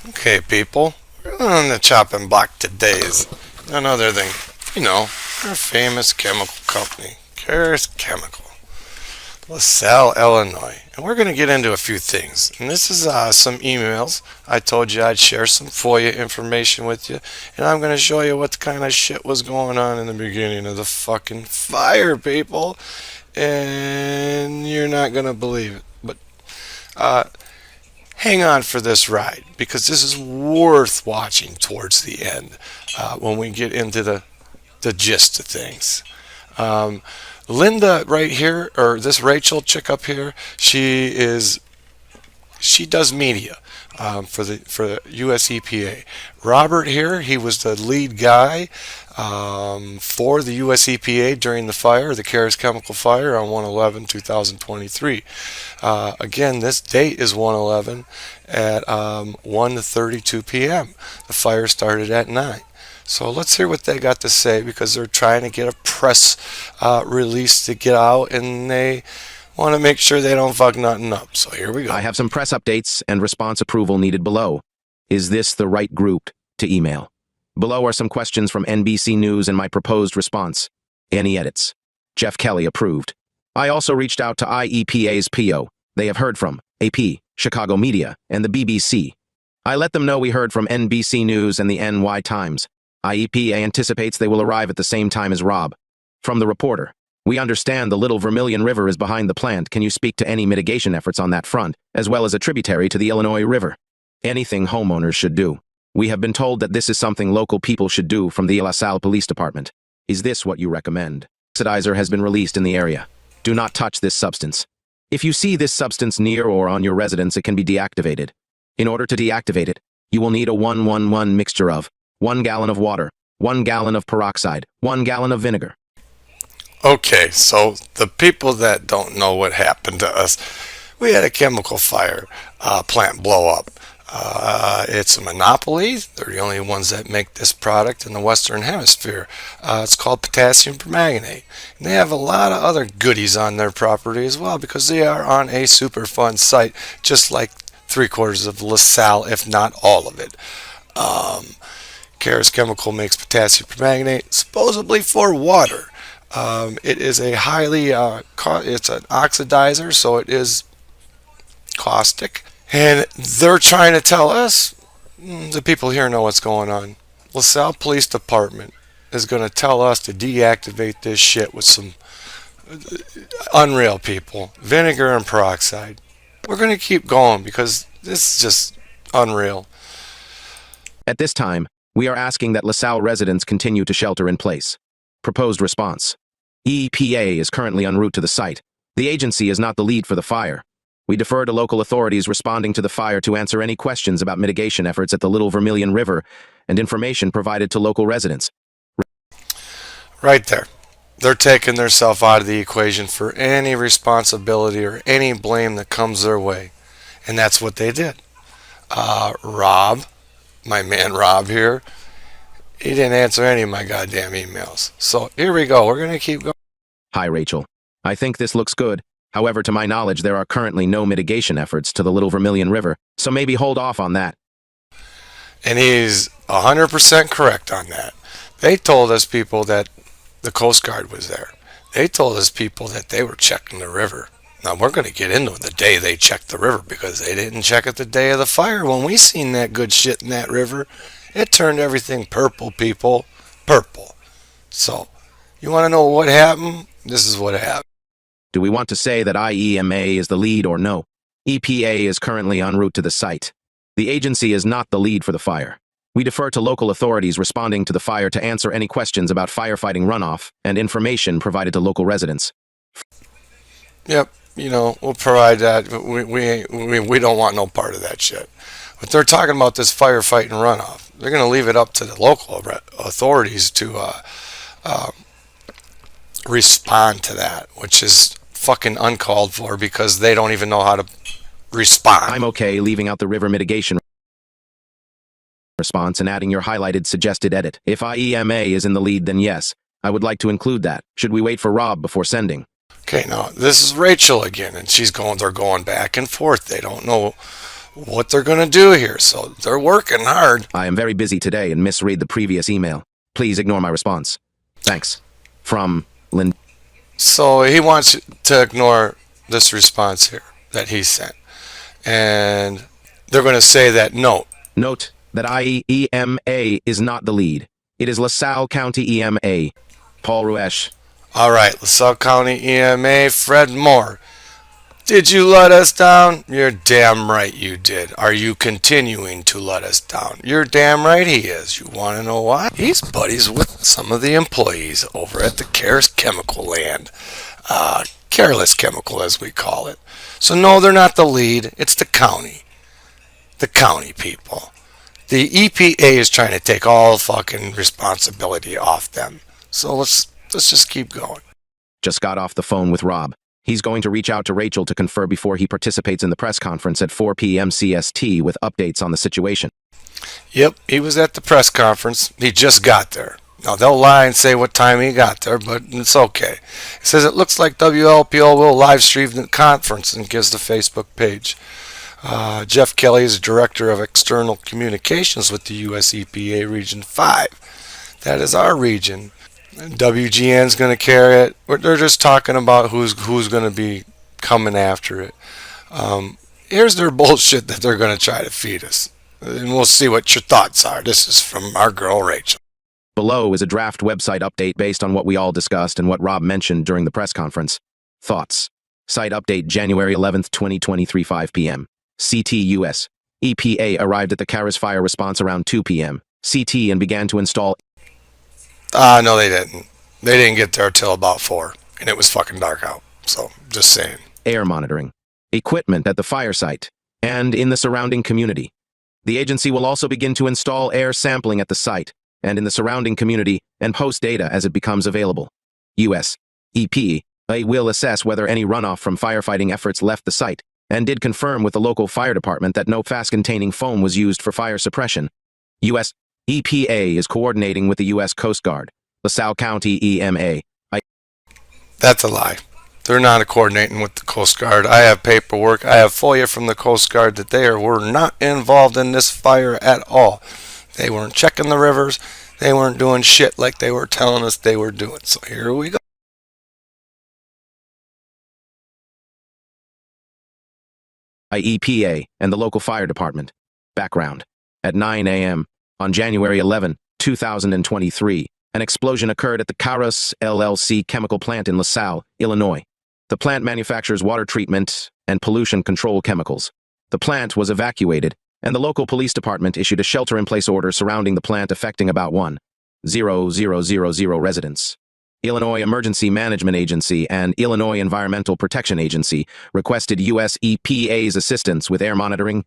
Okay, people, we're on the chopping block today is none other than, our famous chemical company, Carus Chemical, LaSalle, Illinois. And we're going to get into a few things. And this is some emails. I told you I'd share some FOIA information with you. And I'm going to show you what kind of shit was going on in the beginning of the fucking fire, people. And you're not going to believe it. But hang on for this ride because this is worth watching towards the end when we get into the gist of things. Linda right here, or this Rachel chick up here, she does media for US EPA. Robert here, he was the lead guy for the US EPA during the fire, the Carus Chemical fire on 1/11/2023. Again, this date is 1/11 at 1:32 p.m. The fire started at 9. So let's hear what they got to say because they're trying to get a press release to get out and they want to make sure they don't fuck nothing up. So here we go. I have some press updates and response approval needed below. Is this the right group to email? Below are some questions from NBC News and my proposed response. Any edits? Jeff Kelly approved. I also reached out to IEPA's PO. They have heard from AP, Chicago Media, and the BBC. I let them know we heard from NBC News and the NY Times. IEPA anticipates they will arrive at the same time as Rob. From the reporter, we understand the Little Vermilion River is behind the plant. Can you speak to any mitigation efforts on that front, as well as a tributary to the Illinois River? Anything homeowners should do. We have been told that this is something local people should do from the LaSalle Police Department. Is this what you recommend? Oxidizer has been released in the area. Do not touch this substance. If you see this substance near or on your residence, it can be deactivated. In order to deactivate it, you will need a 1-1-1 mixture of 1 gallon of water, 1 gallon of peroxide, 1 gallon of vinegar. Okay, so the people that don't know what happened to us, we had a chemical fire plant blow up. It's a monopoly. They're the only ones that make this product in the Western Hemisphere. It's called potassium permanganate. And they have a lot of other goodies on their property as well because they are on a Superfund site, just like 3/4 of LaSalle, if not all of it. Carus Chemical makes potassium permanganate supposedly for water. It is a highly, it's an oxidizer, so it is caustic. And they're trying to tell us, the people here know what's going on. LaSalle Police Department is going to tell us to deactivate this shit with some unreal people. Vinegar and peroxide. We're going to keep going because this is just unreal. At this time, we are asking that LaSalle residents continue to shelter in place. Proposed response. EPA is currently en route to the site. The agency is not the lead for the fire. We defer to local authorities responding to the fire to answer any questions about mitigation efforts at the Little Vermilion River and information provided to local residents. Right there. They're taking themselves out of the equation for any responsibility or any blame that comes their way. And that's what they did. Rob, my man Rob here, he didn't answer any of my goddamn emails. So here we go. We're going to keep going. Hi, Rachel. I think this looks good. However, to my knowledge, there are currently no mitigation efforts to the Little Vermilion River, so maybe hold off on that. And he's 100% correct on that. They told us people that the Coast Guard was there. They told us people that they were checking the river. Now, we're going to get into the day they checked the river because they didn't check it the day of the fire. When we seen that good shit in that river, it turned everything purple, people. Purple. So, you want to know what happened? This is what happened. Do we want to say that IEMA is the lead or no? EPA is currently en route to the site. The agency is not the lead for the fire. We defer to local authorities responding to the fire to answer any questions about firefighting runoff and information provided to local residents. Yep, we'll provide that. We don't want no part of that shit. But they're talking about this firefighting runoff. They're going to leave it up to the local authorities to respond to that, which is fucking uncalled for because they don't even know how to respond. I'm okay leaving out the river mitigation response and adding your highlighted suggested edit. If IEMA is in the lead, then yes, I would like to include that. Should we wait for Rob before sending? Okay, now this is Rachel again, and they're going back and forth. They don't know what they're going to do here. So they're working hard. I am very busy today and misread the previous email. Please ignore my response. Thanks. From Lynn. So he wants to ignore this response here that he sent. And they're going to say that note. Note that IEMA is not the lead. It is LaSalle County EMA. Paul Ruesch. All right, LaSalle County EMA, Fred Moore. Did you let us down? You're damn right you did. Are you continuing to let us down? You're damn right he is. You want to know why? He's buddies with some of the employees over at the Carus Chemical land. Careless Chemical, as we call it. So no, they're not the lead. It's the county. The county people. The EPA is trying to take all the fucking responsibility off them. So let's just keep going. Just got off the phone with Rob. He's going to reach out to Rachel to confer before he participates in the press conference at 4 p.m. CST with updates on the situation. Yep, he was at the press conference. He just got there. Now, they'll lie and say what time he got there, but it's okay. It says it looks like WLPL will live stream the conference and gives the Facebook page. Jeff Kelly is Director of External Communications with the U.S. EPA Region 5. That is our region. WGN's going to carry it. They're just talking about who's going to be coming after it. Here's their bullshit that they're going to try to feed us. And we'll see what your thoughts are. This is from our girl Rachel. Below is a draft website update based on what we all discussed and what Rob mentioned during the press conference. Thoughts. Site update January 11th, 2023, 5 p.m. CTUS. EPA arrived at the Carus fire response around 2 p.m. CT and began to install... No, they didn't. They didn't get there till about 4, and it was fucking dark out. So, just saying. Air monitoring. Equipment at the fire site and in the surrounding community. The agency will also begin to install air sampling at the site and in the surrounding community and post data as it becomes available. U.S. EPA will assess whether any runoff from firefighting efforts left the site and did confirm with the local fire department that no fast-containing foam was used for fire suppression. U.S. EPA is coordinating with the U.S. Coast Guard, LaSalle County EMA. That's a lie. They're not coordinating with the Coast Guard. I have paperwork. I have FOIA from the Coast Guard that they were not involved in this fire at all. They weren't checking the rivers. They weren't doing shit like they were telling us they were doing. So here we go. EPA and the local fire department. Background. At 9 a.m. on January 11, 2023, an explosion occurred at the Carus LLC chemical plant in LaSalle, Illinois. The plant manufactures water treatment and pollution control chemicals. The plant was evacuated, and the local police department issued a shelter-in-place order surrounding the plant affecting about 1,000 residents. Illinois Emergency Management Agency and Illinois Environmental Protection Agency requested U.S. EPA's assistance with air monitoring.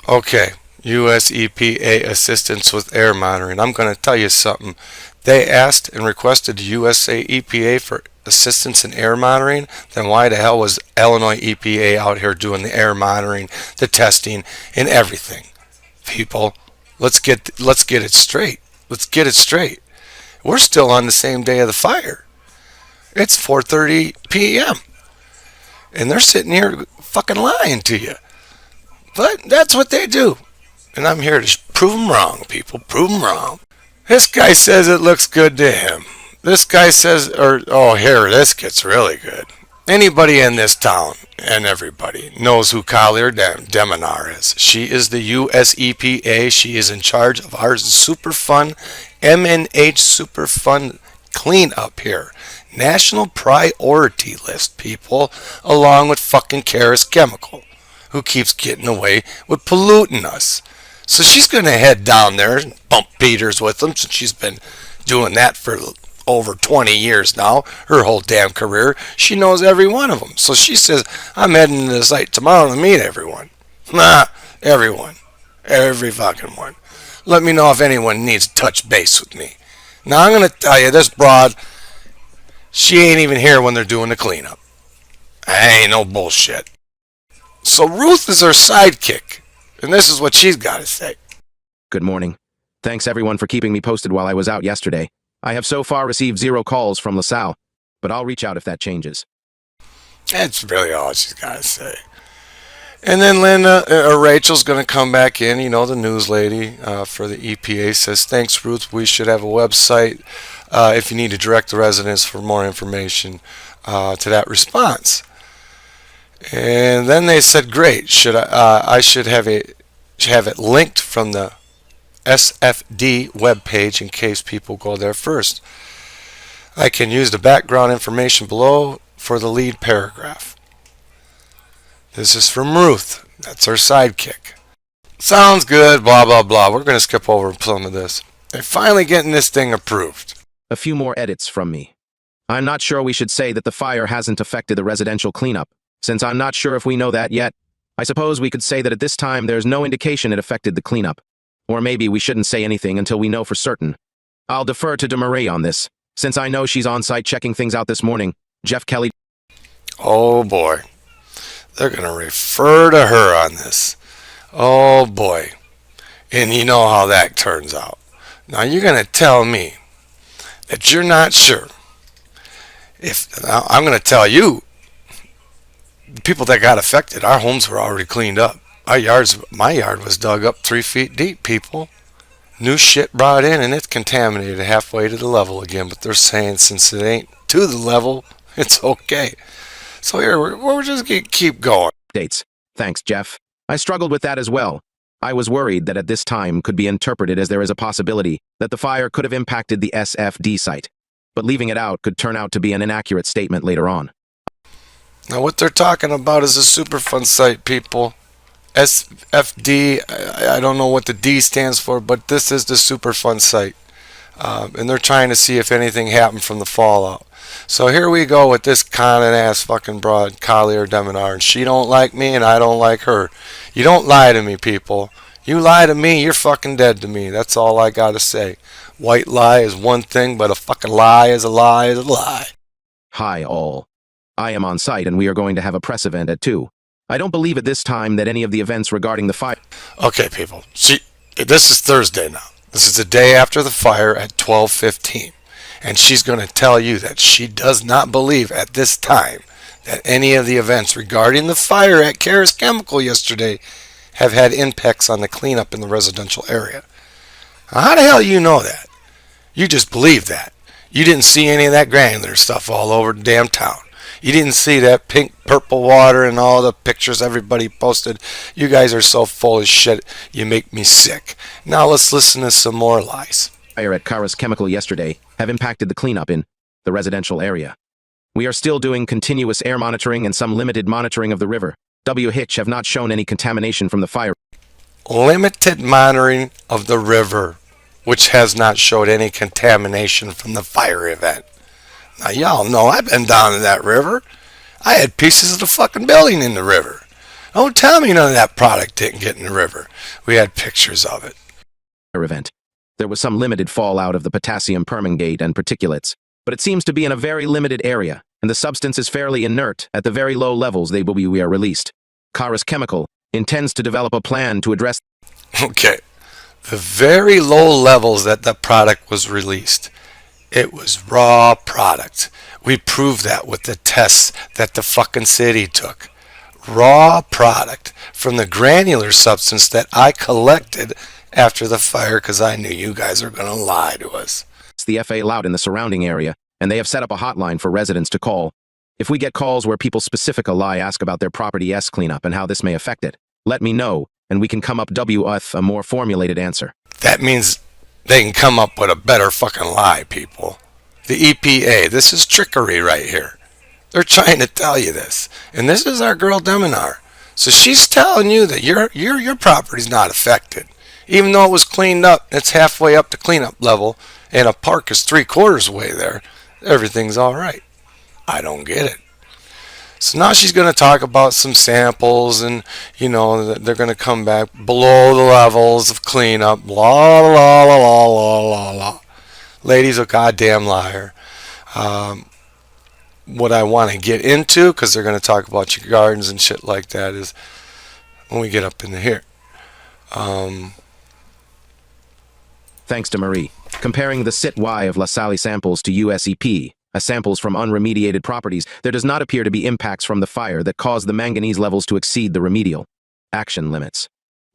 Okay, U.S. EPA assistance with air monitoring. I'm going to tell you something. They asked and requested USA EPA for assistance in air monitoring. Then why the hell was Illinois EPA out here doing the air monitoring, the testing, and everything? People, let's get it straight. Let's get it straight. We're still on the same day of the fire. It's 4:30 p.m. And they're sitting here fucking lying to you. But that's what they do. And I'm here to prove them wrong, people. Prove them wrong. This guy says it looks good to him. This guy says, here, this gets really good. Anybody in this town, and everybody, knows who Collier Deminar is. She is the U.S. EPA. She is in charge of our Superfund, MNH Superfund cleanup here. National priority list, people, along with fucking Carus Chemical, who keeps getting away with polluting us. So she's going to head down there and bump Peters with them, since she's been doing that for over 20 years now, her whole damn career. She knows every one of them. So she says, I'm heading to the site tomorrow to meet everyone. Everyone. Every fucking one. Let me know if anyone needs to touch base with me. Now I'm going to tell you, this broad, she ain't even here when they're doing the cleanup. Ain't no bullshit. So Ruth is her sidekick, and this is what she's got to say. Good morning. Thanks everyone for keeping me posted while I was out yesterday. I have so far received 0 calls from LaSalle, but I'll reach out if that changes. That's really all she's got to say. And then Linda or Rachel's going to come back in, the news lady for the EPA says, thanks, Ruth. We should have a website if you need to direct the residents for more information to that response. And then they said, great, I should have it linked from the SFD webpage in case people go there first. I can use the background information below for the lead paragraph. This is from Ruth. That's our sidekick. Sounds good, blah, blah, blah. We're going to skip over some of this. They're finally getting this thing approved. A few more edits from me. I'm not sure we should say that the fire hasn't affected the residential cleanup, since I'm not sure if we know that yet. I suppose we could say that at this time there's no indication it affected the cleanup. Or maybe we shouldn't say anything until we know for certain. I'll defer to DeMarie on this, since I know she's on site checking things out this morning. Jeff Kelly. Oh boy. They're going to refer to her on this. Oh boy. And you know how that turns out. Now you're going to tell me that you're not sure. Now, I'm going to tell you, the people that got affected, our homes were already cleaned up. My yard was dug up 3 feet deep, people. New shit brought in and it's contaminated halfway to the level again. But they're saying since it ain't to the level, it's okay. So here, we're just going to keep going. Dates. Thanks, Jeff. I struggled with that as well. I was worried that at this time could be interpreted as there is a possibility that the fire could have impacted the SFD site. But leaving it out could turn out to be an inaccurate statement later on. Now what they're talking about is a Superfund site, people. SFD, I don't know what the D stands for, but this is the Superfund site. And they're trying to see if anything happened from the fallout. So here we go with this conning ass fucking broad, Collier Deminar, and she don't like me and I don't like her. You don't lie to me, people. You lie to me, you're fucking dead to me. That's all I gotta say. White lie is one thing, but a fucking lie is a lie is a lie. Hi all. I am on site and we are going to have a press event at 2. I don't believe at this time that any of the events regarding the fire... Okay, people. This is Thursday now. This is the day after the fire at 12:15. And she's going to tell you that she does not believe at this time that any of the events regarding the fire at Carus Chemical yesterday have had impacts on the cleanup in the residential area. Now, how the hell you know that? You just believe that. You didn't see any of that granular stuff all over the damn town. You didn't see that pink, purple water and all the pictures everybody posted. You guys are so full of shit, you make me sick. Now let's listen to some more lies. Fire at Carus Chemical yesterday have impacted the cleanup in the residential area. We are still doing continuous air monitoring and some limited monitoring of the river. WH have not shown any contamination from the fire. Limited monitoring of the river, which has not showed any contamination from the fire event. Now y'all know I've been down to that river. I had pieces of the fucking building in the river. Don't tell me none of that product didn't get in the river. We had pictures of it. Event. There was some limited fallout of the potassium permangate and particulates, but it seems to be in a very limited area, and the substance is fairly inert at the very low levels they will be released. Carus Chemical intends to develop a plan to address... Okay, the very low levels that the product was released. It was raw product. We proved that with the tests that the fucking city took. Raw product from the granular substance that I collected after the fire because I knew you guys were going to lie to us. The FA allowed in the surrounding area, and they have set up a hotline for residents to call. If we get calls where people specific lie ask about their property cleanup and how this may affect it, let me know, and we can come up with a more formulated answer. That means they can come up with a better fucking lie, people. The EPA, this is trickery right here. They're trying to tell you this. And this is our girl Deminar. So she's telling you that your property's not affected. Even though it was cleaned up, it's halfway up to cleanup level, and a park is 3/4 way there. Everything's all right. I don't get it. So now she's going to talk about some samples, and they're going to come back below the levels of cleanup. Blah blah blah blah blah blah. Lady's a goddamn liar. What I want to get into, because they're going to talk about your gardens and shit like that, is when we get up into here. Thanks to Marie. Comparing the CIT-Y of La Salle samples to USEP, samples from unremediated properties, there does not appear to be impacts from the fire that caused the manganese levels to exceed the remedial. Action limits.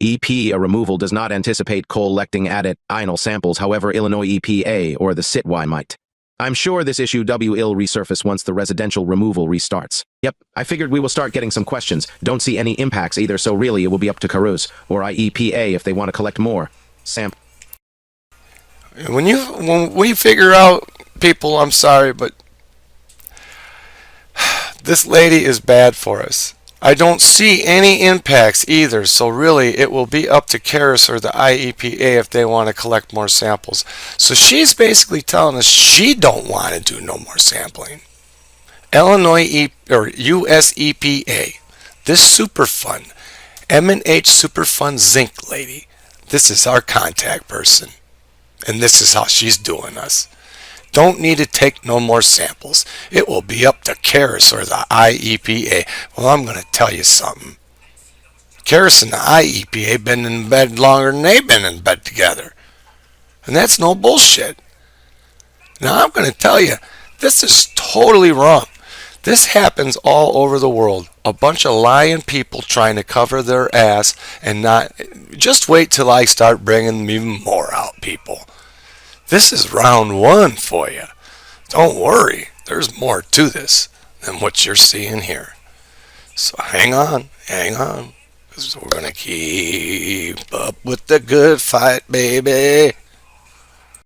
EPA removal does not anticipate collecting added inal samples, however, Illinois EPA or the CITY might. I'm sure this issue will resurface once the residential removal restarts. Yep, I figured we will start getting some questions. Don't see any impacts either, so really it will be up to Carus or EPA if they want to collect more samples. When we figure out, people, I'm sorry, but this lady is bad for us. I don't see any impacts either, so really it will be up to Carus or the IEPA if they want to collect more samples. So she's basically telling us she don't want to do no more sampling. US EPA, this Superfund, M&H Superfund Zinc lady, this is our contact person, and this is how she's doing us. Don't need to take no more samples. It will be up to Carus or the IEPA. Well, I'm going to tell you something. Carus and the IEPA been in bed longer than they've been in bed together. And that's no bullshit. Now, I'm going to tell you, this is totally wrong. This happens all over the world. A bunch of lying people trying to cover their ass and not... Just wait till I start bringing even more out, people. This is round one for you. Don't worry, there's more to this than what you're seeing here. So hang on, because we're going to keep up with the good fight, baby.